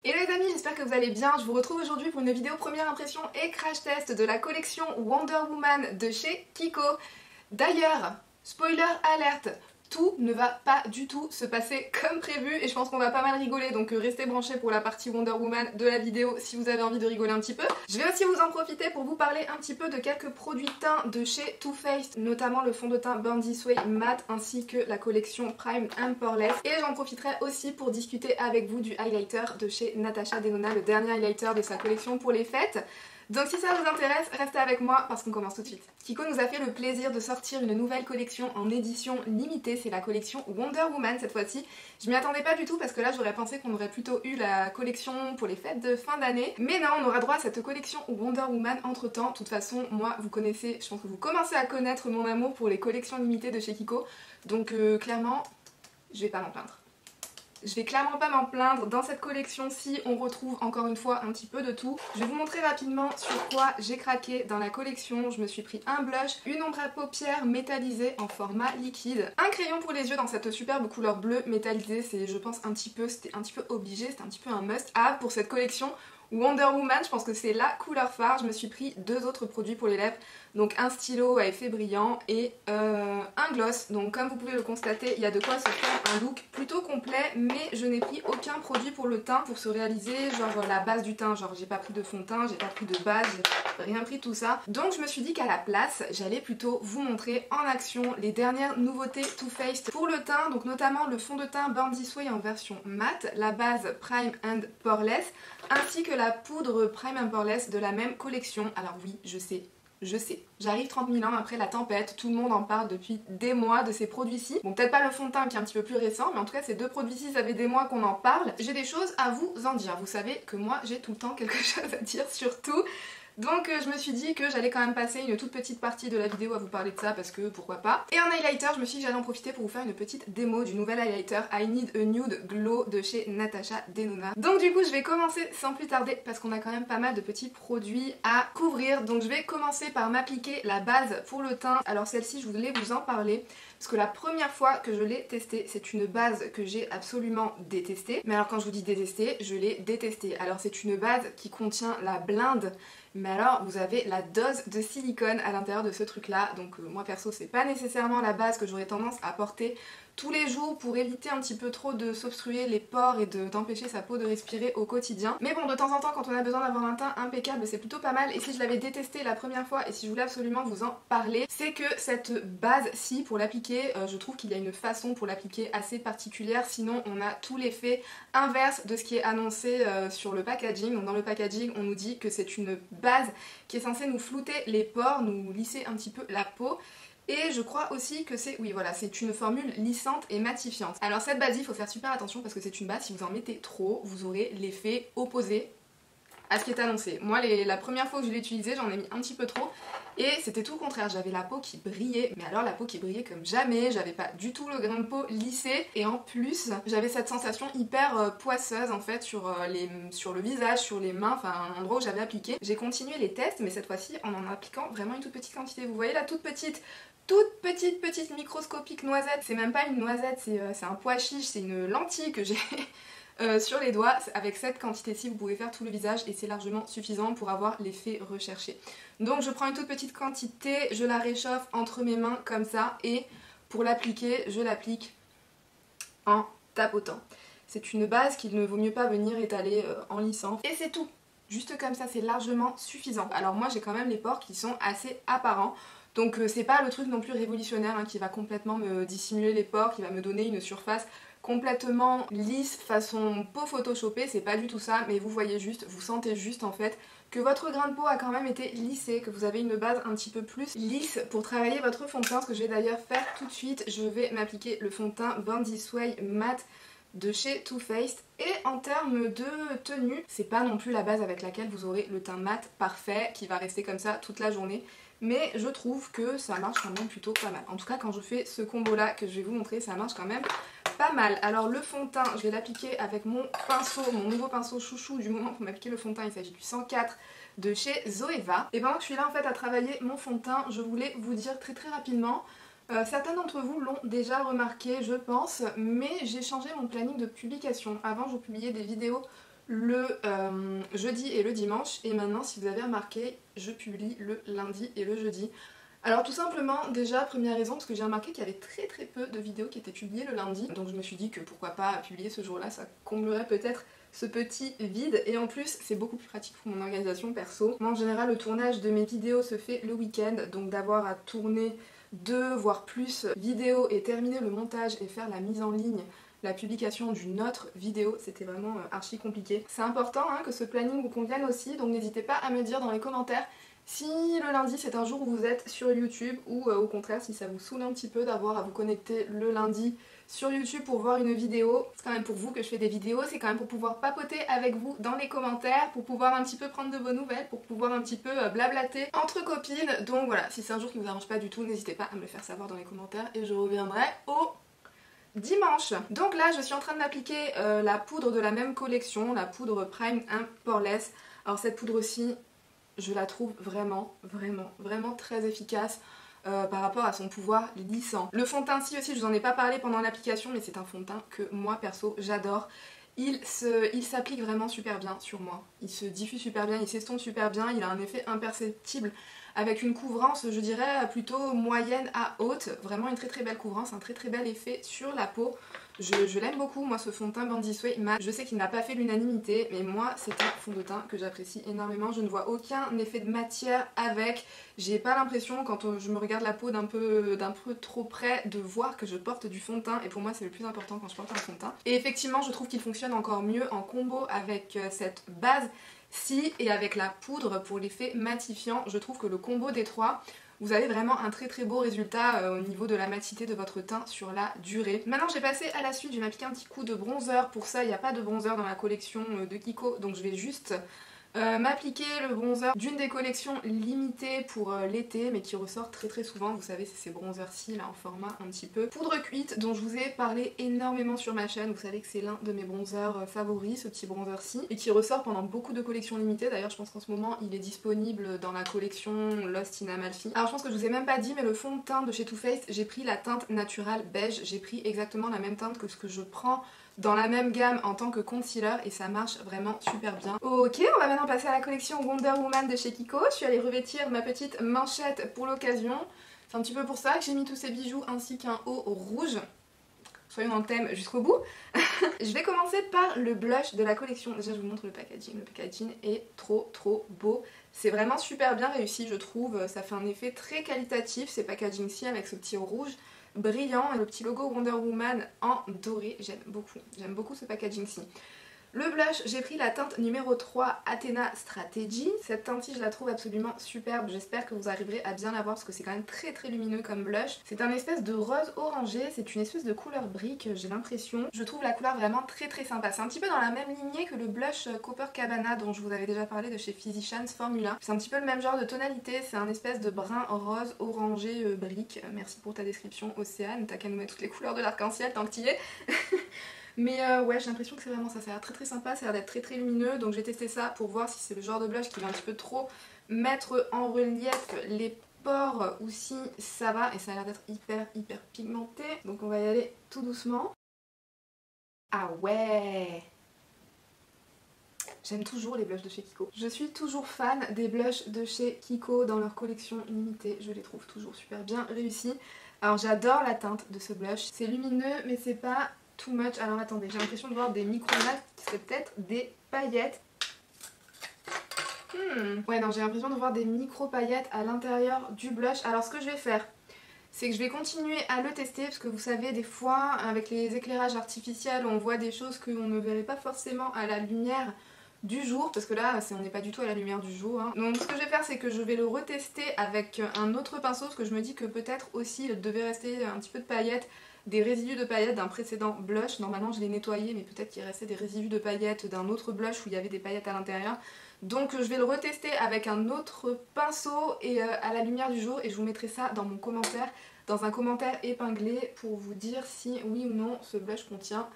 Hello les amis, j'espère que vous allez bien. Je vous retrouve aujourd'hui pour une vidéo première impression et crash test de la collection Wonder Woman de chez Kiko. D'ailleurs, spoiler alerte, tout ne va pas du tout se passer comme prévu et je pense qu'on va pas mal rigoler, donc restez branchés pour la partie Wonder Woman de la vidéo si vous avez envie de rigoler un petit peu. Je vais aussi vous en profiter pour vous parler un petit peu de quelques produits teints de chez Too Faced, notamment le fond de teint Burn This Way Matte ainsi que la collection Prime and Poreless, et j'en profiterai aussi pour discuter avec vous du highlighter de chez Natasha Denona, le dernier highlighter de sa collection pour les fêtes. Donc si ça vous intéresse, restez avec moi parce qu'on commence tout de suite. Kiko nous a fait le plaisir de sortir une nouvelle collection en édition limitée, c'est la collection Wonder Woman cette fois-ci. Je m'y attendais pas du tout parce que là j'aurais pensé qu'on aurait plutôt eu la collection pour les fêtes de fin d'année. Mais non, on aura droit à cette collection Wonder Woman entre temps. De toute façon, moi vous connaissez, je pense que vous commencez à connaître mon amour pour les collections limitées de chez Kiko. Donc clairement, je vais pas m'en plaindre. Je vais clairement pas m'en plaindre. Dans cette collection-ci, on retrouve encore une fois un petit peu de tout. Je vais vous montrer rapidement sur quoi j'ai craqué dans la collection. Je me suis pris un blush, une ombre à paupières métallisée en format liquide, un crayon pour les yeux dans cette superbe couleur bleue métallisée. C'est, je pense, c'était un petit peu obligé, c'était un petit peu un must-have pour cette collection Wonder Woman. Je pense que c'est la couleur phare. Je me suis pris deux autres produits pour les lèvres, donc un stylo à effet brillant et un gloss. Donc comme vous pouvez le constater, il y a de quoi se faire un look plutôt complet, mais je n'ai pris aucun produit pour le teint pour se réaliser genre la base du teint. Genre j'ai pas pris de fond de teint, j'ai pas pris de base, j'ai rien pris tout ça. Donc je me suis dit qu'à la place, j'allais plutôt vous montrer en action les dernières nouveautés Too Faced pour le teint, donc notamment le fond de teint Burn This Way en version matte, la base Prime and Poreless, ainsi que la poudre Prime and Poreless de la même collection. Alors oui, je sais, j'arrive 30 000 ans après la tempête, tout le monde en parle depuis des mois de ces produits-ci. Bon, peut-être pas le fond de teint qui est un petit peu plus récent, mais en tout cas ces deux produits-ci, ça fait des mois qu'on en parle. J'ai des choses à vous en dire, vous savez que moi j'ai tout le temps quelque chose à dire sur tout. Donc je me suis dit que j'allais quand même passer une toute petite partie de la vidéo à vous parler de ça parce que pourquoi pas. Et en highlighter, je me suis dit que j'allais en profiter pour vous faire une petite démo du nouvel highlighter I Need a Nude Glow de chez Natasha Denona. Donc du coup je vais commencer sans plus tarder parce qu'on a quand même pas mal de petits produits à couvrir. Donc je vais commencer par m'appliquer la base pour le teint. Alors celle-ci je voulais vous en parler parce que la première fois que je l'ai testée, c'est une base que j'ai absolument détestée. Mais alors quand je vous dis détestée, je l'ai détestée. Alors c'est une base qui contient la blinde, mais alors vous avez la dose de silicone à l'intérieur de ce truc là. Donc moi perso c'est pas nécessairement la base que j'aurais tendance à porter tous les jours pour éviter un petit peu trop de s'obstruer les pores et d'empêcher sa peau de respirer au quotidien. Mais bon, de temps en temps quand on a besoin d'avoir un teint impeccable, c'est plutôt pas mal. Et si je l'avais détesté la première fois et si je voulais absolument vous en parler, c'est que cette base-ci, pour l'appliquer, je trouve qu'il y a une façon pour l'appliquer assez particulière, sinon on a tout l'effet inverse de ce qui est annoncé sur le packaging. Donc dans le packaging on nous dit que c'est une base qui est censée nous flouter les pores, nous lisser un petit peu la peau. Et je crois aussi que c'est, oui voilà, c'est une formule lissante et matifiante. Alors cette base, il faut faire super attention parce que c'est une base, si vous en mettez trop, vous aurez l'effet opposé à ce qui est annoncé. Moi la première fois que je l'ai utilisé, j'en ai mis un petit peu trop et c'était tout le contraire. J'avais la peau qui brillait, mais alors la peau qui brillait comme jamais, j'avais pas du tout le grain de peau lissé et en plus j'avais cette sensation hyper poisseuse en fait sur le visage, sur les mains, enfin un endroit où j'avais appliqué. J'ai continué les tests mais cette fois-ci en appliquant vraiment une toute petite quantité. Vous voyez la toute petite microscopique noisette, c'est même pas une noisette, c'est un pois chiche, c'est une lentille que j'ai sur les doigts. Avec cette quantité-ci vous pouvez faire tout le visage et c'est largement suffisant pour avoir l'effet recherché. Donc je prends une toute petite quantité, je la réchauffe entre mes mains comme ça et pour l'appliquer, je l'applique en tapotant. C'est une base qu'il ne vaut mieux pas venir étaler en lissant et c'est tout. Juste comme ça, c'est largement suffisant. Alors moi j'ai quand même les pores qui sont assez apparents. Donc c'est pas le truc non plus révolutionnaire hein, qui va complètement me dissimuler les pores, qui va me donner une surface complètement lisse façon peau photoshopée, c'est pas du tout ça, mais vous voyez juste, vous sentez juste en fait que votre grain de peau a quand même été lissé, que vous avez une base un petit peu plus lisse pour travailler votre fond de teint, ce que je vais d'ailleurs faire tout de suite. Je vais m'appliquer le fond de teint Burn This Way Matte de chez Too Faced. Et en termes de tenue, c'est pas non plus la base avec laquelle vous aurez le teint mat parfait qui va rester comme ça toute la journée, mais je trouve que ça marche quand même plutôt pas mal. En tout cas quand je fais ce combo là que je vais vous montrer, ça marche quand même pas mal. Alors le fond de teint, je vais l'appliquer avec mon pinceau, mon nouveau pinceau chouchou du moment pour m'appliquer le fond de teint. Il s'agit du 104 de chez Zoeva. Et pendant que je suis là en fait à travailler mon fond de teint, je voulais vous dire très rapidement, certains d'entre vous l'ont déjà remarqué je pense, mais j'ai changé mon planning de publication. Avant je publiais des vidéos le jeudi et le dimanche, et maintenant si vous avez remarqué je publie le lundi et le jeudi. Alors tout simplement, déjà première raison, parce que j'ai remarqué qu'il y avait très peu de vidéos qui étaient publiées le lundi, donc je me suis dit que pourquoi pas publier ce jour là, ça comblerait peut-être ce petit vide, et en plus c'est beaucoup plus pratique pour mon organisation perso. Moi en général le tournage de mes vidéos se fait le week-end, donc d'avoir à tourner 2 voire plus vidéos et terminer le montage et faire la mise en ligne, la publication d'une autre vidéo, c'était vraiment archi compliqué. C'est important hein, que ce planning vous convienne aussi, donc n'hésitez pas à me dire dans les commentaires si le lundi c'est un jour où vous êtes sur YouTube ou au contraire si ça vous saoule un petit peu d'avoir à vous connecter le lundi sur YouTube pour voir une vidéo. C'est quand même pour vous que je fais des vidéos, c'est quand même pour pouvoir papoter avec vous dans les commentaires, pour pouvoir un petit peu prendre de vos nouvelles, pour pouvoir un petit peu blablater entre copines. Donc voilà, si c'est un jour qui ne vous arrange pas du tout, n'hésitez pas à me le faire savoir dans les commentaires et je reviendrai au dimanche. Donc là je suis en train de m'appliquer la poudre de la même collection, la poudre Prime Poreless. Alors cette poudre-ci, je la trouve vraiment très efficace par rapport à son pouvoir lissant. Le fond de teint-ci aussi, je vous en ai pas parlé pendant l'application, mais c'est un fond de teint que moi perso j'adore. Il s'applique vraiment super bien sur moi. Il se diffuse super bien, il s'estompe super bien, il a un effet imperceptible avec une couvrance, je dirais, plutôt moyenne à haute. Vraiment une très belle couvrance, un très bel effet sur la peau. Je l'aime beaucoup, moi, ce fond de teint Bandit Sway matte. Je sais qu'il n'a pas fait l'unanimité, mais moi, c'est un fond de teint que j'apprécie énormément. Je ne vois aucun effet de matière avec. J'ai pas l'impression, quand je me regarde la peau d'un peu trop près, de voir que je porte du fond de teint. Et pour moi, c'est le plus important quand je porte un fond de teint. Et effectivement, je trouve qu'il fonctionne encore mieux en combo avec cette base-ci et avec la poudre pour l'effet matifiant. Je trouve que le combo des trois, vous avez vraiment un très beau résultat au niveau de la matité de votre teint sur la durée. Maintenant j'ai passé à la suite, je vais m'appliquer un petit coup de bronzer. Pour ça il n'y a pas de bronzer dans la collection de Kiko, donc je vais juste m'appliquer le bronzer d'une des collections limitées pour l'été mais qui ressort très souvent. Vous savez, c'est ces bronzers-ci là en format un petit peu poudre cuite dont je vous ai parlé énormément sur ma chaîne. Vous savez que c'est l'un de mes bronzers favoris, ce petit bronzer-ci, et qui ressort pendant beaucoup de collections limitées. D'ailleurs je pense qu'en ce moment il est disponible dans la collection Lost in Amalfi. Alors je pense que je vous ai même pas dit, mais le fond de teint de chez Too Faced, j'ai pris la teinte naturelle beige. J'ai pris exactement la même teinte que ce que je prends dans la même gamme en tant que concealer et ça marche vraiment super bien. Ok, on va maintenant passer à la collection Wonder Woman de chez Kiko. Je suis allée revêtir ma petite manchette pour l'occasion. C'est un petit peu pour ça que j'ai mis tous ces bijoux ainsi qu'un haut rouge. Soyons dans le thème jusqu'au bout. Je vais commencer par le blush de la collection. Déjà je vous montre le packaging. Le packaging est trop beau. C'est vraiment super bien réussi je trouve. Ça fait un effet très qualitatif ces packaging-ci avec ce petit rouge brillant et le petit logo Wonder Woman en doré. J'aime beaucoup ce packaging-ci. Le blush, j'ai pris la teinte numéro 3 Athena Strategy. Cette teinte-ci, je la trouve absolument superbe. J'espère que vous arriverez à bien la voir parce que c'est quand même très lumineux comme blush. C'est un espèce de rose orangé, c'est une espèce de couleur brique, j'ai l'impression. Je trouve la couleur vraiment très sympa. C'est un petit peu dans la même lignée que le blush Copacabana dont je vous avais déjà parlé de chez Physicians Formula. C'est un petit peu le même genre de tonalité, c'est un espèce de brun rose orangé brique. Merci pour ta description Océane, t'as qu'à nous mettre toutes les couleurs de l'arc-en-ciel tant que t'y es. Mais ouais, j'ai l'impression que c'est vraiment ça, ça a l'air très sympa, ça a l'air d'être très lumineux, donc j'ai testé ça pour voir si c'est le genre de blush qui va un petit peu trop mettre en relief les pores ou si ça va, et ça a l'air d'être hyper pigmenté, donc on va y aller tout doucement. Ah ouais! J'aime toujours les blushs de chez Kiko. Je suis toujours fan des blushs de chez Kiko dans leur collection limitée, je les trouve toujours super bien réussis. Alors j'adore la teinte de ce blush, c'est lumineux mais c'est pas too much. Alors attendez, j'ai l'impression de voir des micro-nattes qui seraient peut-être des paillettes. Ouais non, j'ai l'impression de voir des micro-paillettes à l'intérieur du blush. Alors ce que je vais faire, c'est que je vais continuer à le tester parce que vous savez des fois avec les éclairages artificiels on voit des choses qu'on ne verrait pas forcément à la lumière du jour, parce que là on n'est pas du tout à la lumière du jour hein. Donc ce que je vais faire c'est que je vais le retester avec un autre pinceau parce que je me dis que peut-être aussi il devait rester un petit peu de paillettes, des résidus de paillettes d'un précédent blush. Normalement je l'ai nettoyé mais peut-être qu'il restait des résidus de paillettes d'un autre blush où il y avait des paillettes à l'intérieur. Donc je vais le retester avec un autre pinceau et à la lumière du jour et je vous mettrai ça dans mon commentaire, dans un commentaire épinglé pour vous dire si oui ou non ce blush contient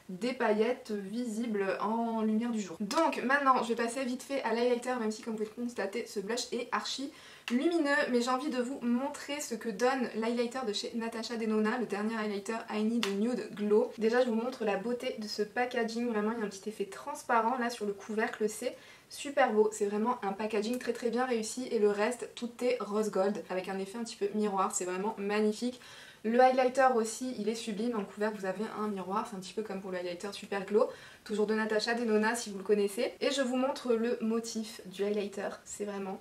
des paillettes visibles en lumière du jour. Donc maintenant je vais passer vite fait à l'highlighter, même si comme vous pouvez le constater ce blush est archi lumineux, mais j'ai envie de vous montrer ce que donne l'highlighter de chez Natasha Denona, le dernier highlighter I Need Nude Glow. Déjà je vous montre la beauté de ce packaging, vraiment il y a un petit effet transparent là sur le couvercle, c'est super beau, c'est vraiment un packaging très très bien réussi et le reste tout est rose gold avec un effet un petit peu miroir, c'est vraiment magnifique. Le highlighter aussi il est sublime, dans le couvercle vous avez un miroir, c'est un petit peu comme pour le highlighter Super Glow, toujours de Natasha Denona si vous le connaissez. Et je vous montre le motif du highlighter, c'est vraiment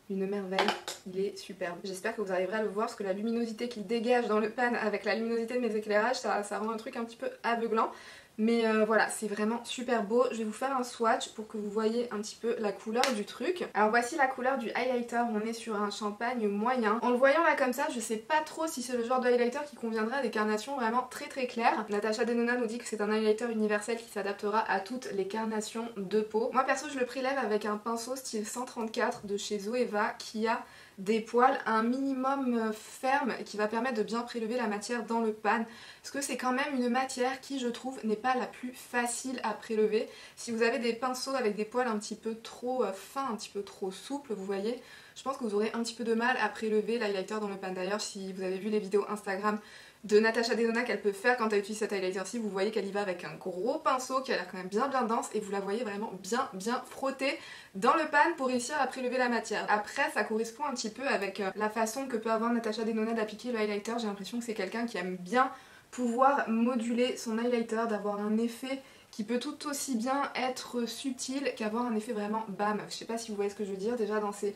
une merveille, il est superbe. J'espère que vous arriverez à le voir parce que la luminosité qu'il dégage dans le pan avec la luminosité de mes éclairages, ça rend un truc un petit peu aveuglant. Mais voilà, c'est vraiment super beau. Je vais vous faire un swatch pour que vous voyez un petit peu la couleur du truc. Alors voici la couleur du highlighter, on est sur un champagne moyen. En le voyant là comme ça, je sais pas trop si c'est le genre de highlighter qui conviendrait à des carnations vraiment très très claires. Natasha Denona nous dit que c'est un highlighter universel qui s'adaptera à toutes les carnations de peau. Moi perso je le prélève avec un pinceau style 134 de chez Zoeva qui a des poils un minimum ferme qui va permettre de bien prélever la matière dans le pan parce que c'est quand même une matière qui je trouve n'est pas la plus facile à prélever. Si vous avez des pinceaux avec des poils un petit peu trop fins, un petit peu trop souples, vous voyez, je pense que vous aurez un petit peu de mal à prélever l'highlighter dans le pan. D'ailleurs si vous avez vu les vidéos Instagram de Natasha Denona qu'elle peut faire quand elle utilise cet highlighter-ci, vous voyez qu'elle y va avec un gros pinceau qui a l'air quand même bien dense et vous la voyez vraiment bien frotter dans le pan pour réussir à prélever la matière. Après ça correspond un petit peu avec la façon que peut avoir Natasha Denona d'appliquer le highlighter. J'ai l'impression que c'est quelqu'un qui aime bien pouvoir moduler son highlighter, d'avoir un effet qui peut tout aussi bien être subtil qu'avoir un effet vraiment bam. Je sais pas si vous voyez ce que je veux dire, déjà dans ces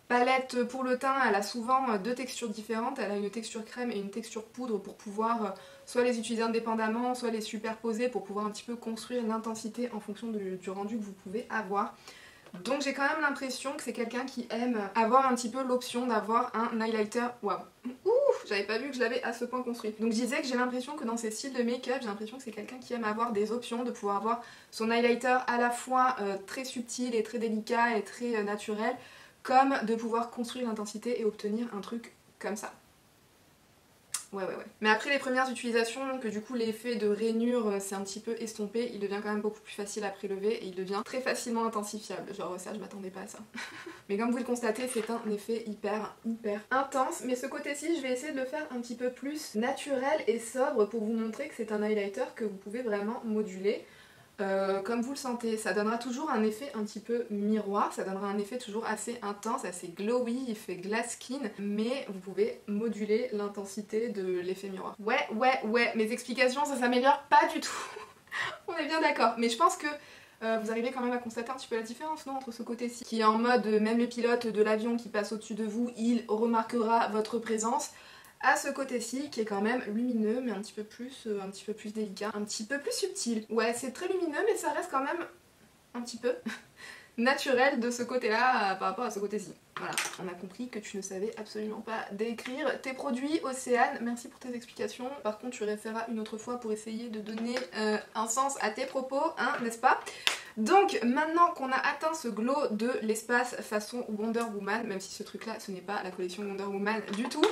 palette pour le teint, elle a souvent deux textures différentes, elle a une texture crème et une texture poudre pour pouvoir soit les utiliser indépendamment, soit les superposer pour pouvoir un petit peu construire l'intensité en fonction du rendu que vous pouvez avoir. Donc j'ai quand même l'impression que c'est quelqu'un qui aime avoir un petit peu l'option d'avoir un highlighter. Waouh, ouf, j'avais pas vu que je l'avais à ce point construit. Donc je disais que j'ai l'impression que dans ces styles de make-up, j'ai l'impression que c'est quelqu'un qui aime avoir des options, de pouvoir avoir son highlighter à la fois très subtil et très délicat et très naturel, comme de pouvoir construire l'intensité et obtenir un truc comme ça. Ouais. Mais après les premières utilisations, que du coup l'effet de rainure s'est un petit peu estompé, il devient quand même beaucoup plus facile à prélever et il devient très facilement intensifiable. Genre ça, je m'attendais pas à ça. Mais comme vous le constatez, c'est un effet hyper intense. Mais ce côté-ci, je vais essayer de le faire un petit peu plus naturel et sobre pour vous montrer que c'est un highlighter que vous pouvez vraiment moduler. Comme vous le sentez, ça donnera toujours un effet un petit peu miroir, ça donnera un effet toujours assez intense, assez glowy, il fait glass skin, mais vous pouvez moduler l'intensité de l'effet miroir. Ouais, mes explications ça s'améliore pas du tout, on est bien d'accord, mais je pense que vous arrivez quand même à constater un petit peu la différence, non, entre ce côté-ci, qui est en mode même le pilote de l'avion qui passe au-dessus de vous, il remarquera votre présence, à ce côté-ci qui est quand même lumineux mais un petit peu plus délicat, un petit peu plus subtil. Ouais, c'est très lumineux mais ça reste quand même un petit peu naturel de ce côté-là par rapport à ce côté-ci. Voilà, on a compris que tu ne savais absolument pas décrire tes produits, Océane. Merci pour tes explications. Par contre, tu référeras une autre fois pour essayer de donner un sens à tes propos, hein, n'est-ce pas? Donc maintenant qu'on a atteint ce glow de l'espace façon Wonder Woman, même si ce truc là ce n'est pas la collection Wonder Woman du tout,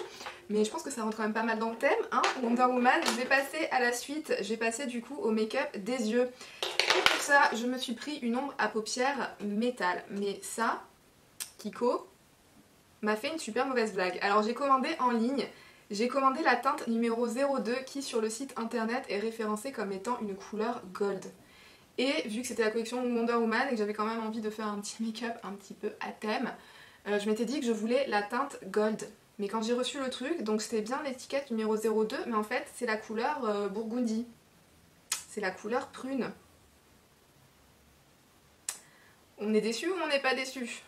mais je pense que ça rentre quand même pas mal dans le thème, hein, Wonder Woman, je vais passer à la suite, je vais passer du coup au make-up des yeux. Et pour ça je me suis pris une ombre à paupières métal, mais ça, Kiko m'a fait une super mauvaise blague. Alors j'ai commandé en ligne, j'ai commandé la teinte numéro 02 qui sur le site internet est référencée comme étant une couleur gold. Et vu que c'était la collection Wonder Woman et que j'avais quand même envie de faire un petit make-up un petit peu à thème, je m'étais dit que je voulais la teinte gold. Mais quand j'ai reçu le truc, donc c'était bien l'étiquette numéro 02, mais en fait c'est la couleur burgundy. C'est la couleur prune. On est déçu ou on n'est pas déçu?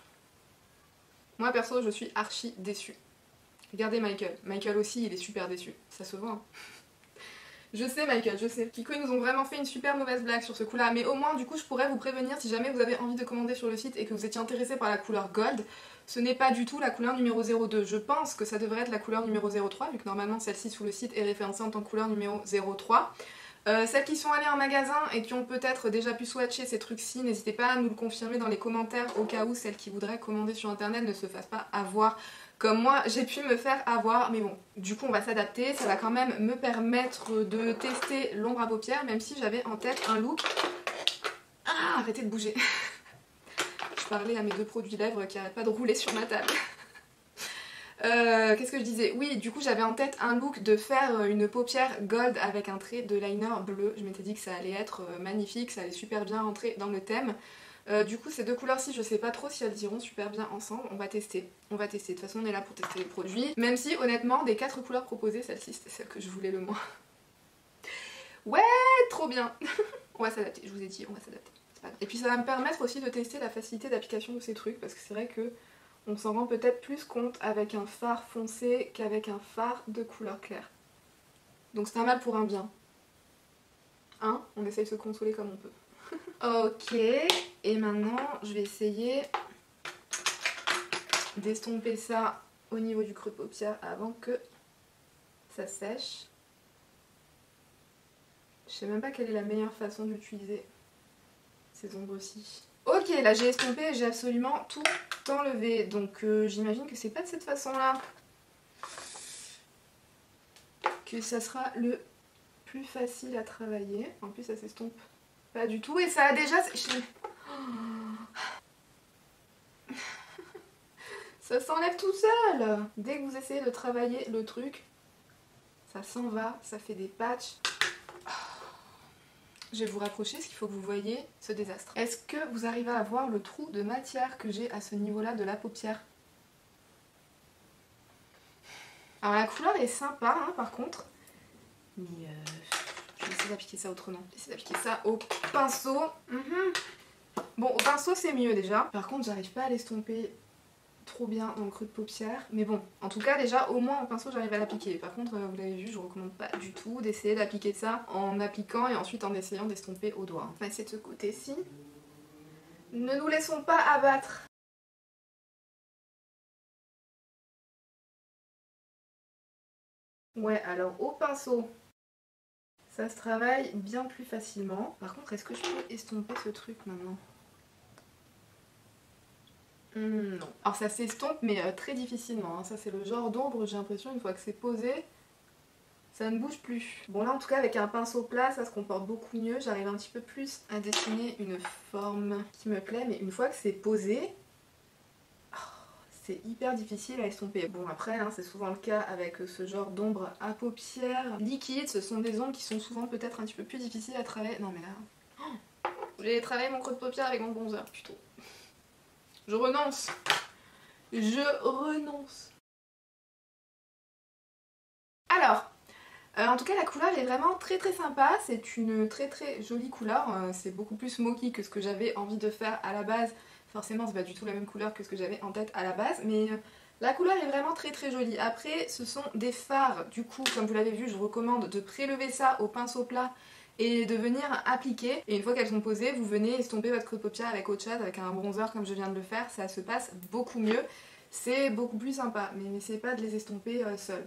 Moi perso je suis archi déçue. Regardez Michael. Michael aussi il est super déçu. Ça se voit. Hein. Je sais Michael, je sais. Kiko ils nous ont vraiment fait une super mauvaise blague sur ce coup là, mais au moins du coup je pourrais vous prévenir si jamais vous avez envie de commander sur le site et que vous étiez intéressé par la couleur gold, ce n'est pas du tout la couleur numéro 02. Je pense que ça devrait être la couleur numéro 03 vu que normalement celle-ci sous le site est référencée en tant que couleur numéro 03. Celles qui sont allées en magasin et qui ont peut-être déjà pu swatcher ces trucs-ci, n'hésitez pas à nous le confirmer dans les commentaires au cas où celles qui voudraient commander sur internet ne se fassent pas avoir comme moi j'ai pu me faire avoir. Mais bon, du coup on va s'adapter, ça va quand même me permettre de tester l'ombre à paupières, même si j'avais en tête un look... Ah, arrêtez de bouger. Je parlais à mes 2 produits lèvres qui n'arrêtent pas de rouler sur ma table. Qu'est-ce que je disais? Oui, du coup j'avais en tête un look de faire une paupière gold avec un trait de liner bleu. Je m'étais dit que ça allait être magnifique, ça allait super bien rentrer dans le thème. Du coup ces 2 couleurs-ci, je sais pas trop si elles iront super bien ensemble. On va tester. On va tester. De toute façon on est là pour tester les produits. Même si honnêtement des 4 couleurs proposées, celle-ci c'était celle que je voulais le moins. Ouais, trop bien. On va s'adapter, je vous ai dit, on va s'adapter. Et puis ça va me permettre aussi de tester la facilité d'application de ces trucs, parce que c'est vrai que on s'en rend peut-être plus compte avec un fard foncé qu'avec un fard de couleur claire. Donc c'est un mal pour un bien. Hein? On essaye de se consoler comme on peut. Ok, et maintenant je vais essayer d'estomper ça au niveau du creux de paupière avant que ça sèche. Je sais même pas quelle est la meilleure façon d'utiliser ces ombres-ci. Ok, là j'ai estompé, j'ai absolument tout enlevé, donc j'imagine que c'est pas de cette façon-là que ça sera le plus facile à travailler. En plus ça s'estompe pas du tout et ça a déjà séché. Ça s'enlève tout seul. Dès que vous essayez de travailler le truc, ça s'en va, ça fait des patchs. Je vais vous rapprocher parce qu'il faut que vous voyez ce désastre. Est-ce que vous arrivez à voir le trou de matière que j'ai à ce niveau-là de la paupière? Alors la couleur est sympa hein, par contre. Mais je vais essayer d'appliquer ça autrement. Je vais essayer d'appliquer ça au pinceau. Bon, au pinceau c'est mieux déjà. Par contre j'arrive pas à l'estomper trop bien dans le creux de paupière. Mais bon, en tout cas déjà au moins au pinceau j'arrive à l'appliquer. Par contre vous l'avez vu, je vous recommande pas du tout d'essayer d'appliquer ça en appliquant et ensuite en essayant d'estomper au doigt. On va essayer de ce côté-ci. Ne nous laissons pas abattre. Ouais, alors au pinceau, ça se travaille bien plus facilement. Par contre, est-ce que je peux estomper ce truc maintenant? Non. Alors ça s'estompe mais très difficilement. Hein. Ça c'est le genre d'ombre, j'ai l'impression une fois que c'est posé, ça ne bouge plus. Bon là en tout cas avec un pinceau plat ça se comporte beaucoup mieux. J'arrive un petit peu plus à dessiner une forme qui me plaît. Mais une fois que c'est posé, c'est hyper difficile à estomper. Bon après hein, c'est souvent le cas avec ce genre d'ombre à paupières liquides. Ce sont des ombres qui sont souvent peut-être un petit peu plus difficiles à travailler. Non mais là... Je vais travailler mon creux de paupière avec mon bronzer plutôt. Je renonce. Je renonce. Alors, en tout cas la couleur est vraiment très très sympa. C'est une très très jolie couleur. C'est beaucoup plus smoky que ce que j'avais envie de faire à la base. Forcément c'est pas du tout la même couleur que ce que j'avais en tête à la base. Mais la couleur est vraiment très très jolie. Après ce sont des fards. Du coup comme vous l'avez vu je vous recommande de prélever ça au pinceau plat et de venir appliquer. Et une fois qu'elles sont posées, vous venez estomper votre creux de paupière avec autre chose, avec un bronzer comme je viens de le faire. Ça se passe beaucoup mieux. C'est beaucoup plus sympa. Mais n'essayez pas de les estomper seul.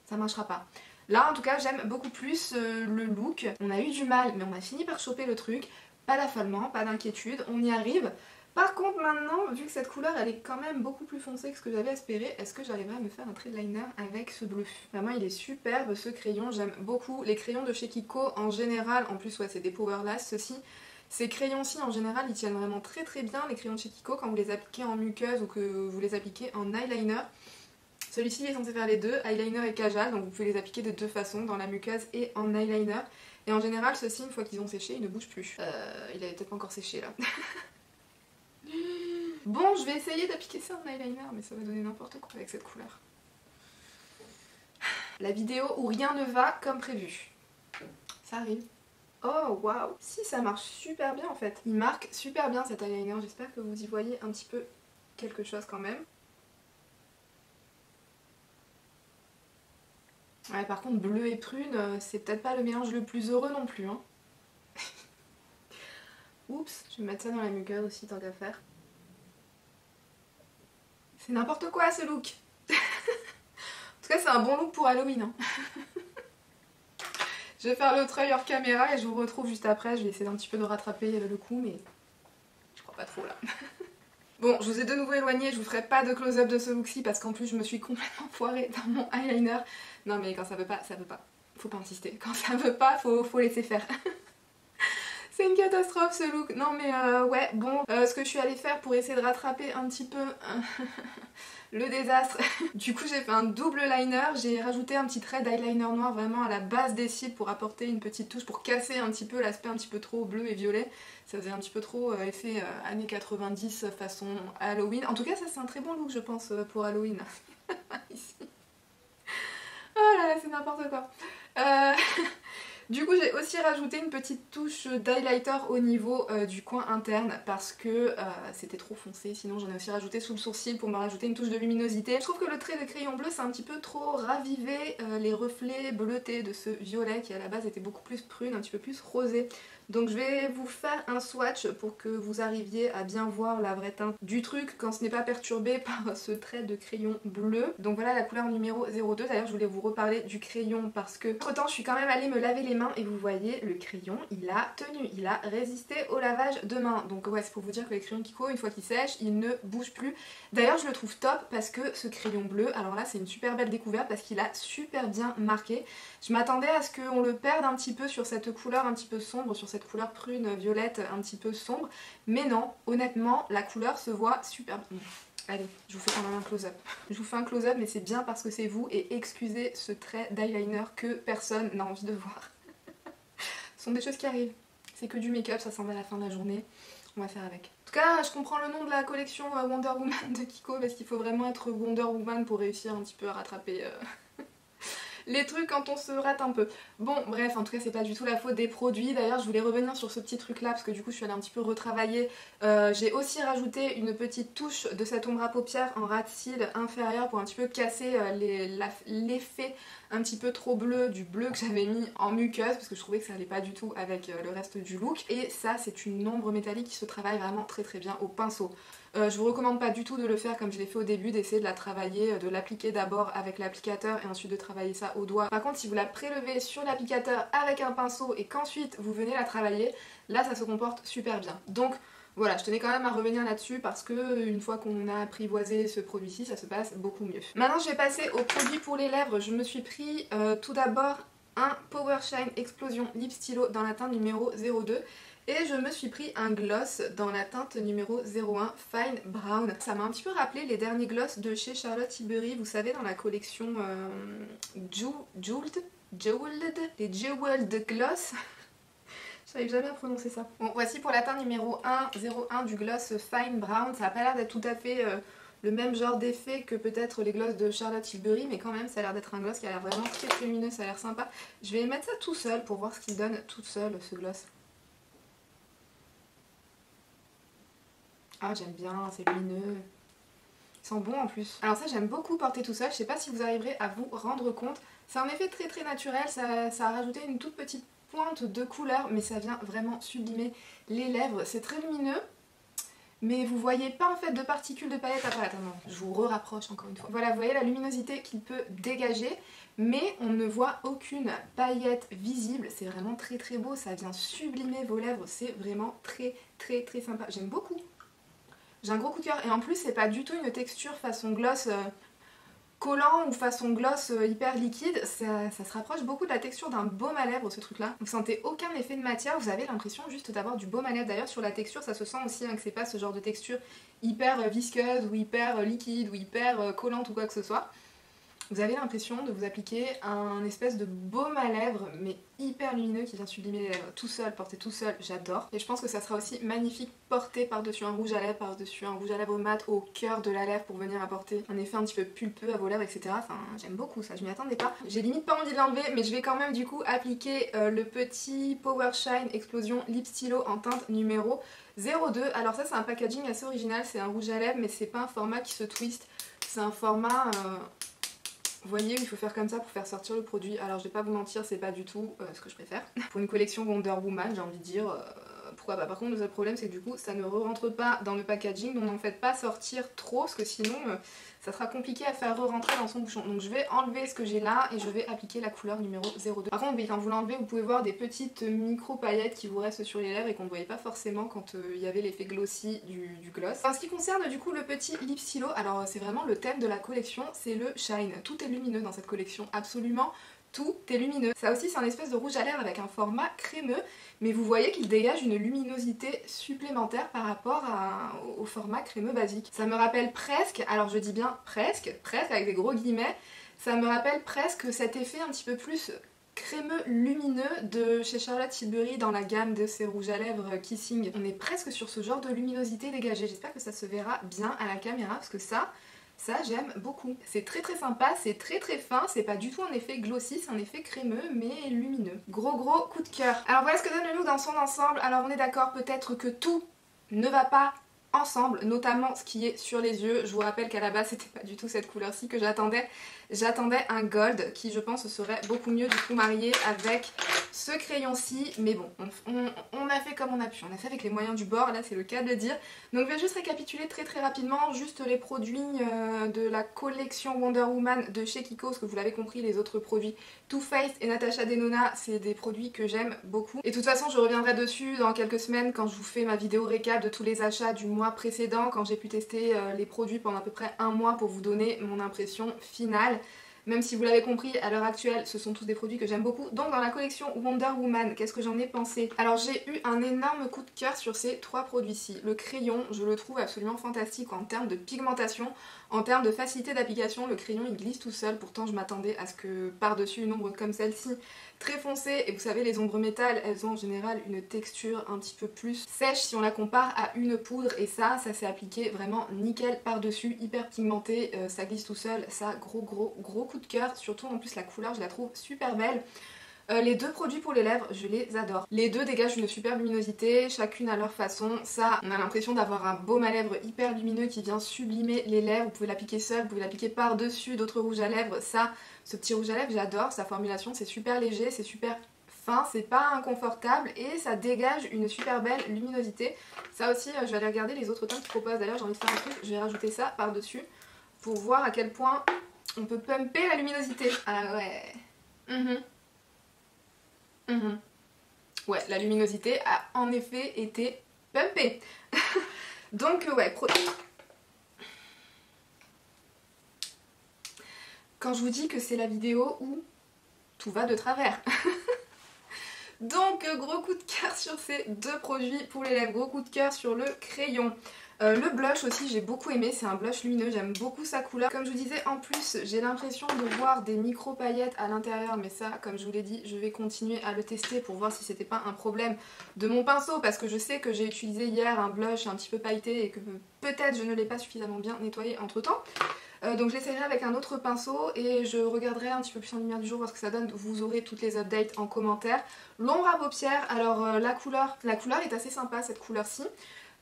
Ça marchera pas. Là en tout cas j'aime beaucoup plus le look. On a eu du mal mais on a fini par choper le truc. Pas d'affolement, pas d'inquiétude, on y arrive. Par contre maintenant, vu que cette couleur elle est quand même beaucoup plus foncée que ce que j'avais espéré, est-ce que j'arriverai à me faire un trait de liner avec ce bleu? Vraiment il est superbe ce crayon, j'aime beaucoup les crayons de chez Kiko en général. En plus ouais c'est des Powerlast ceux-ci. Ces crayons-ci en général ils tiennent vraiment très très bien, les crayons de chez Kiko, quand vous les appliquez en muqueuse ou que vous les appliquez en eyeliner. Celui-ci est censé faire les deux, eyeliner et kajal, donc vous pouvez les appliquer de 2 façons, dans la muqueuse et en eyeliner. Et en général, ceux-ci, une fois qu'ils ont séché, ils ne bougent plus. Il avait peut-être pas encore séché là. Bon, je vais essayer d'appliquer ça en eyeliner, mais ça va donner n'importe quoi avec cette couleur. La vidéo où rien ne va comme prévu. Ça arrive. Oh waouh! Si, ça marche super bien en fait. Il marque super bien cet eyeliner, j'espère que vous y voyez un petit peu quelque chose quand même. Ouais, par contre, bleu et prune, c'est peut-être pas le mélange le plus heureux non plus. Hein. Oups, je vais mettre ça dans la muqueuse aussi, tant qu'à faire. C'est n'importe quoi ce look. En tout cas, c'est un bon look pour Halloween. Hein. Je vais faire l'autre œil hors caméra et je vous retrouve juste après. Je vais essayer un petit peu de rattraper le coup, mais je crois pas trop là. Bon, je vous ai de nouveau éloigné, je vous ferai pas de close-up de ce look-ci parce qu'en plus je me suis complètement foirée dans mon eyeliner. Non mais quand ça veut pas, ça veut pas. Faut pas insister. Quand ça veut pas, faut laisser faire. C'est une catastrophe ce look. Non mais ouais, bon, ce que je suis allée faire pour essayer de rattraper un petit peu le désastre. Du coup j'ai fait un double liner, j'ai rajouté un petit trait d'eyeliner noir vraiment à la base des cils pour apporter une petite touche, pour casser un petit peu l'aspect un petit peu trop bleu et violet. Ça faisait un petit peu trop effet années 90 façon Halloween. En tout cas ça c'est un très bon look je pense pour Halloween. Ici. Oh là là c'est n'importe quoi. Du coup j'ai aussi rajouté une petite touche d'highlighter au niveau du coin interne parce que c'était trop foncé, sinon j'en ai aussi rajouté sous le sourcil pour me rajouter une touche de luminosité. Je trouve que le trait de crayon bleu c'est un petit peu trop ravivé les reflets bleutés de ce violet qui à la base était beaucoup plus prune, un petit peu plus rosé. Donc je vais vous faire un swatch pour que vous arriviez à bien voir la vraie teinte du truc quand ce n'est pas perturbé par ce trait de crayon bleu. Donc voilà la couleur numéro 02, d'ailleurs je voulais vous reparler du crayon parce que entre temps je suis quand même allée me laver les mains et vous voyez le crayon il a tenu, il a résisté au lavage de main. Donc ouais c'est pour vous dire que les crayons Kiko une fois qu'ils sèchent ils ne bougent plus. D'ailleurs je le trouve top parce que ce crayon bleu, alors là c'est une super belle découverte parce qu'il a super bien marqué. Je m'attendais à ce qu'on le perde un petit peu sur cette couleur un petit peu sombre, sur cette couleur prune, violette un petit peu sombre. Mais non, honnêtement, la couleur se voit super bien. Allez, je vous fais quand même un close-up. Je vous fais un close-up mais c'est bien parce que c'est vous et excusez ce trait d'eyeliner que personne n'a envie de voir. Ce sont des choses qui arrivent. C'est que du make-up, ça s'en va à la fin de la journée. On va faire avec. En tout cas, je comprends le nom de la collection Wonder Woman de Kiko parce qu'il faut vraiment être Wonder Woman pour réussir un petit peu à rattraper... les trucs quand on se rate un peu. Bon bref, en tout cas c'est pas du tout la faute des produits. D'ailleurs je voulais revenir sur ce petit truc là parce que du coup je suis allée un petit peu retravailler. J'ai aussi rajouté une petite touche de cette ombre à paupières en ras de cils inférieur pour un petit peu casser l'effet un petit peu trop bleu du bleu que j'avais mis en muqueuse parce que je trouvais que ça allait pas du tout avec le reste du look. Et ça c'est une ombre métallique qui se travaille vraiment très bien au pinceau. Je vous recommande pas du tout de le faire comme je l'ai fait au début, d'essayer de la travailler, de l'appliquer d'abord avec l'applicateur et ensuite de travailler ça au doigt. Par contre si vous la prélevez sur l'applicateur avec un pinceau et qu'ensuite vous venez la travailler, là ça se comporte super bien. Donc voilà, je tenais quand même à revenir là-dessus parce que une fois qu'on a apprivoisé ce produit-ci, ça se passe beaucoup mieux. Maintenant je vais passer au produit pour les lèvres. Je me suis pris tout d'abord un Power Shine Explosion Lip Stylo dans la teinte numéro 02. Et je me suis pris un gloss dans la teinte numéro 01 Fine Brown. Ça m'a un petit peu rappelé les derniers gloss de chez Charlotte Tilbury, vous savez dans la collection Jeweled, les Jeweled Gloss. J'arrive jamais à prononcer ça. Bon voici pour la teinte numéro 01 du gloss Fine Brown. Ça n'a pas l'air d'être tout à fait le même genre d'effet que peut-être les gloss de Charlotte Tilbury, mais quand même ça a l'air d'être un gloss qui a l'air vraiment très lumineux, ça a l'air sympa. Je vais mettre ça tout seul pour voir ce qu'il donne tout seul ce gloss. Ah j'aime bien, c'est lumineux. Ils sont bons en plus. Alors ça j'aime beaucoup porter tout seul, je sais pas si vous arriverez à vous rendre compte. C'est un effet très naturel, ça a rajouté une toute petite pointe de couleur, mais ça vient vraiment sublimer les lèvres. C'est très lumineux, mais vous voyez pas en fait de particules de paillettes apparaître. Non, je vous rapproche encore une fois. Voilà, vous voyez la luminosité qu'il peut dégager, mais on ne voit aucune paillette visible. C'est vraiment très beau, ça vient sublimer vos lèvres, c'est vraiment très sympa. J'aime beaucoup. J'ai un gros coup de cœur et en plus c'est pas du tout une texture façon gloss collant ou façon gloss hyper liquide, ça se rapproche beaucoup de la texture d'un baume à lèvres ce truc là. Vous sentez aucun effet de matière, vous avez l'impression juste d'avoir du baume à lèvres. D'ailleurs sur la texture ça se sent aussi hein, que c'est pas ce genre de texture hyper visqueuse ou hyper liquide ou hyper collante ou quoi que ce soit. Vous avez l'impression de vous appliquer un espèce de baume à lèvres mais hyper lumineux qui vient sublimer les lèvres tout seul, porté tout seul, j'adore. Et je pense que ça sera aussi magnifique porté par-dessus un rouge à lèvres, par-dessus un rouge à lèvres mat au cœur de la lèvre pour venir apporter un effet un petit peu pulpeux à vos lèvres, etc. Enfin j'aime beaucoup ça, je m'y attendais pas. J'ai limite pas envie de l'enlever mais je vais quand même du coup appliquer le petit Power Shine Explosion Lip Stylo en teinte numéro 02. Alors ça c'est un packaging assez original, c'est un rouge à lèvres mais c'est pas un format qui se twist, c'est un format... Vous voyez, il faut faire comme ça pour faire sortir le produit. Alors je vais pas vous mentir, c'est pas du tout ce que je préfère. Pour une collection Wonder Woman, j'ai envie de dire, pourquoi fois. Bah, par contre le seul problème c'est que du coup ça ne rentre pas dans le packaging, donc n'en faites pas sortir trop parce que sinon ça sera compliqué à faire re-rentrer dans son bouchon. Donc je vais enlever ce que j'ai là et je vais appliquer la couleur numéro 02. Par contre oui, quand vous l'enlevez vous pouvez voir des petites micro paillettes qui vous restent sur les lèvres et qu'on ne voyait pas forcément quand il y avait l'effet glossy du gloss. En ce qui concerne du coup le petit lip stylo, alors c'est vraiment le thème de la collection, c'est le shine. Tout est lumineux dans cette collection, absolument tout est lumineux. Ça aussi c'est un espèce de rouge à lèvres avec un format crémeux, mais vous voyez qu'il dégage une luminosité supplémentaire par rapport au format crémeux basique. Ça me rappelle presque, alors je dis bien presque avec des gros guillemets, ça me rappelle presque cet effet un petit peu plus crémeux lumineux de chez Charlotte Tilbury dans la gamme de ces rouges à lèvres Kissing. On est presque sur ce genre de luminosité dégagée. J'espère que ça se verra bien à la caméra parce que ça j'aime beaucoup. C'est très sympa, c'est très fin, c'est pas du tout un effet glossy, c'est un effet crémeux mais lumineux. Gros coup de cœur. Alors voilà ce que donne le look dans son ensemble. Alors on est d'accord peut-être que tout ne va pas ensemble, notamment ce qui est sur les yeux. Je vous rappelle qu'à la base c'était pas du tout cette couleur-ci que j'attendais. J'attendais un gold qui je pense serait beaucoup mieux du coup marié avec ce crayon-ci. Mais bon, on a fait comme on a pu, on a fait avec les moyens du bord, là c'est le cas de le dire. Donc je vais juste récapituler très rapidement juste les produits de la collection Wonder Woman de chez Kiko, parce que vous l'avez compris, les autres produits Too Faced et Natasha Denona, c'est des produits que j'aime beaucoup. Et de toute façon je reviendrai dessus dans quelques semaines quand je vous fais ma vidéo récap de tous les achats du mois précédent, quand j'ai pu tester les produits pendant à peu près un mois pour vous donner mon impression finale. Même si vous l'avez compris, à l'heure actuelle, ce sont tous des produits que j'aime beaucoup. Donc dans la collection Wonder Woman, qu'est-ce que j'en ai pensé? Alors j'ai eu un énorme coup de cœur sur ces trois produits-ci. Le crayon, je le trouve absolument fantastique en termes de pigmentation, en termes de facilité d'application. Le crayon il glisse tout seul, pourtant je m'attendais à ce que par-dessus une ombre comme celle-ci, très foncée, et vous savez les ombres métal, elles ont en général une texture un petit peu plus sèche si on la compare à une poudre, et ça s'est appliqué vraiment nickel par-dessus, hyper pigmenté, ça glisse tout seul, ça gros coup de cœur, surtout en plus la couleur je la trouve super belle. Les deux produits pour les lèvres, je les adore. Les deux dégagent une super luminosité, chacune à leur façon. Ça, on a l'impression d'avoir un baume à lèvres hyper lumineux qui vient sublimer les lèvres. Vous pouvez l'appliquer seul, vous pouvez l'appliquer par-dessus d'autres rouges à lèvres. Ça, ce petit rouge à lèvres, j'adore. Sa formulation, c'est super léger, c'est super fin, c'est pas inconfortable et ça dégage une super belle luminosité. Ça aussi, je vais aller regarder les autres teintes qu'ils proposent. D'ailleurs, j'ai envie de faire un truc, je vais rajouter ça par-dessus pour voir à quel point on peut pumper la luminosité. Ah ouais. Ouais, la luminosité a en effet été pumpée. Donc ouais, quand je vous dis que c'est la vidéo où tout va de travers. Donc gros coup de cœur sur ces deux produits pour les lèvres, gros coup de cœur sur le crayon. Le blush aussi j'ai beaucoup aimé, c'est un blush lumineux, j'aime beaucoup sa couleur. Comme je vous disais, en plus j'ai l'impression de voir des micro paillettes à l'intérieur, mais ça comme je vous l'ai dit je vais continuer à le tester pour voir si c'était pas un problème de mon pinceau, parce que je sais que j'ai utilisé hier un blush un petit peu pailleté et que peut-être je ne l'ai pas suffisamment bien nettoyé entre temps. Donc je l'essayerai avec un autre pinceau et je regarderai un petit peu plus en lumière du jour voir ce que ça donne. Vous aurez toutes les updates en commentaire. L'ombre à paupières, alors la couleur est assez sympa cette couleur-ci.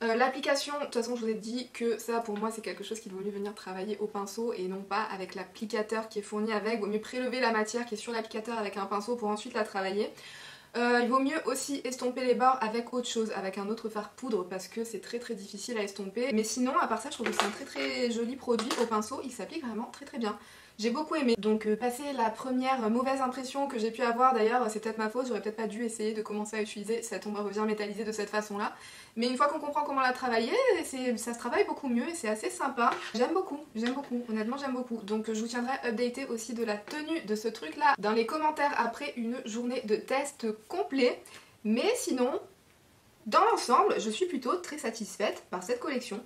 L'application, de toute façon je vous ai dit que ça pour moi c'est quelque chose qu'il vaut mieux venir travailler au pinceau et non pas avec l'applicateur qui est fourni avec. Il vaut mieux prélever la matière qui est sur l'applicateur avec un pinceau pour ensuite la travailler. Il vaut mieux aussi estomper les bords avec autre chose, avec un autre fard poudre parce que c'est très difficile à estomper. Mais sinon à part ça je trouve que c'est un très joli produit au pinceau, il s'applique vraiment très bien. J'ai beaucoup aimé. Donc passer la première mauvaise impression que j'ai pu avoir, d'ailleurs c'est peut-être ma faute, j'aurais peut-être pas dû essayer de commencer à utiliser cette ombre à revers métallisée de cette façon là. Mais une fois qu'on comprend comment la travailler, ça se travaille beaucoup mieux et c'est assez sympa. J'aime beaucoup, honnêtement j'aime beaucoup. Donc je vous tiendrai updaté aussi de la tenue de ce truc là dans les commentaires après une journée de test complet. Mais sinon, dans l'ensemble, je suis plutôt très satisfaite par cette collection.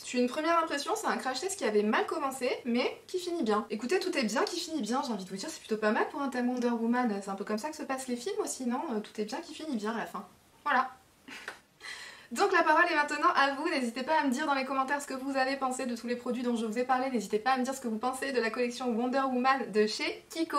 C'est une première impression, c'est un crash test qui avait mal commencé, mais qui finit bien. Écoutez, tout est bien qui finit bien, j'ai envie de vous dire, c'est plutôt pas mal pour un thème Wonder Woman. C'est un peu comme ça que se passent les films aussi, non? Tout est bien qui finit bien à la fin. Voilà. Donc la parole est maintenant à vous, n'hésitez pas à me dire dans les commentaires ce que vous avez pensé de tous les produits dont je vous ai parlé, n'hésitez pas à me dire ce que vous pensez de la collection Wonder Woman de chez Kiko.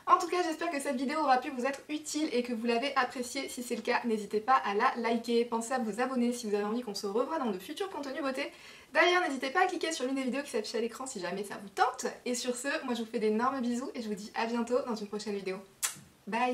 En tout cas j'espère que cette vidéo aura pu vous être utile et que vous l'avez appréciée. Si c'est le cas, n'hésitez pas à la liker, pensez à vous abonner si vous avez envie qu'on se revoie dans de futurs contenus beauté. D'ailleurs n'hésitez pas à cliquer sur l'une des vidéos qui s'affiche à l'écran si jamais ça vous tente. Et sur ce, moi je vous fais d'énormes bisous et je vous dis à bientôt dans une prochaine vidéo. Bye!